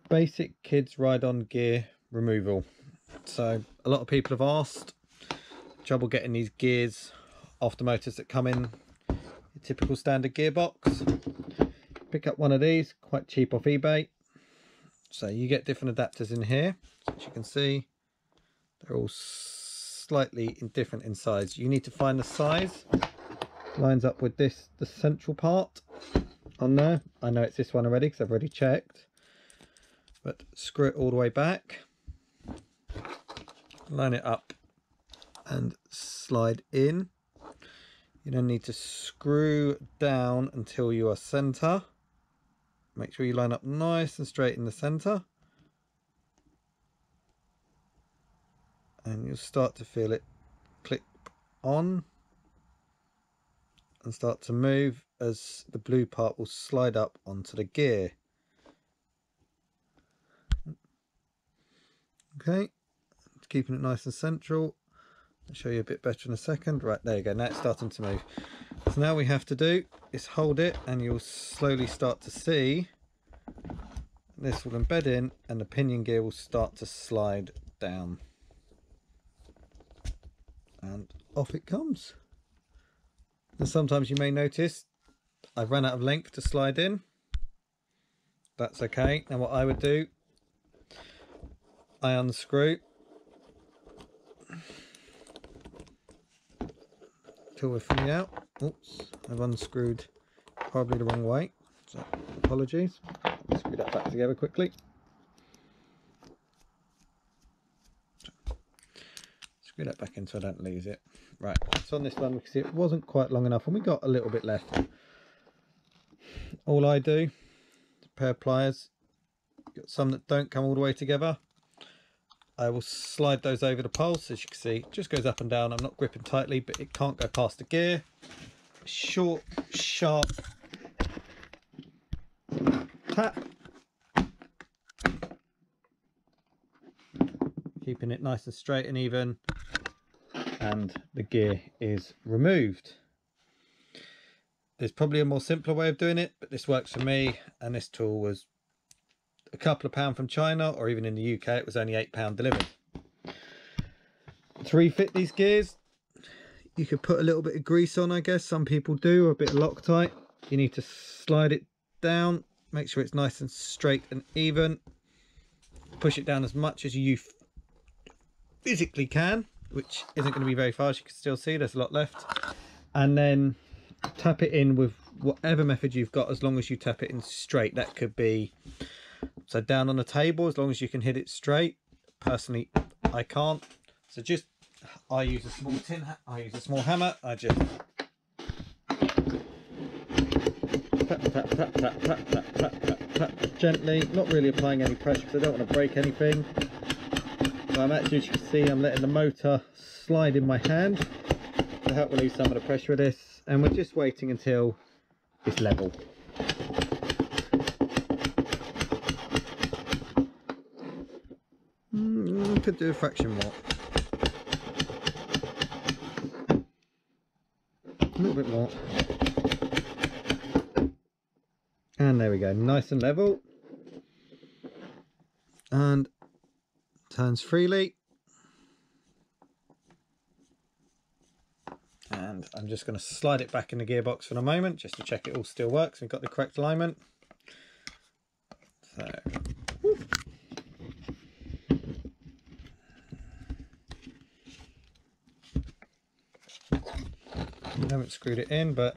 Basic kids ride-on gear removal. So a lot of people have asked, trouble getting these gears off the motors that come in your typical standard gearbox. Pick up one of these, quite cheap off eBay. So you get different adapters in here. So as you can see, they're all slightly different in size. You need to find the size lines up with this, the central part on there. I know it's this one already because I've already checked. But screw it all the way back, line it up and slide in. You then need to screw down until you are center. Make sure you line up nice and straight in the center, and you'll start to feel it click on and start to move as the blue part will slide up onto the gear. Okay, keeping it nice and central. I'll show you a bit better in a second. Right, there you go, now it's starting to move. So now we have to do is hold it, and you'll slowly start to see this will embed in and the pinion gear will start to slide down. And off it comes. And sometimes you may notice I've run out of length to slide in. That's okay. Now what I would do, I unscrew till we're fully out. Oops, I've unscrewed probably the wrong way, so apologies. I'll screw that back together quickly. Screw that back in so I don't lose it. Right, so on this one we can see it wasn't quite long enough and we got a little bit left. All I do is a pair of pliers, got some that don't come all the way together. I will slide those over the poles. As you can see, it just goes up and down. I'm not gripping tightly, but it can't go past the gear. Short, sharp tap, keeping it nice and straight and even, and the gear is removed. There's probably a more simpler way of doing it, but this works for me, and this tool was a couple of pounds from China, or even in the UK it was only £8 delivered. To refit these gears, you could put a little bit of grease on, I guess some people do, or a bit of Loctite. You need to slide it down, make sure it's nice and straight and even, push it down as much as you physically can, which isn't going to be very far. As you can still see there's a lot left, and then tap it in with whatever method you've got, as long as you tap it in straight. That could be so down on the table, as long as you can hit it straight. Personally I can't, so just I use a small hammer. I just tap, tap, tap, tap, tap, tap, tap, tap, tap, gently, not really applying any pressure because I don't want to break anything. So I'm actually, as you can see, I'm letting the motor slide in my hand to help relieve some of the pressure of this, and we're just waiting until it's level. Could do a fraction more. A little bit more. And there we go, nice and level. And turns freely. And I'm just going to slide it back in the gearbox for a moment just to check it all still works. We've got the correct alignment. So, whoop. I haven't screwed it in, but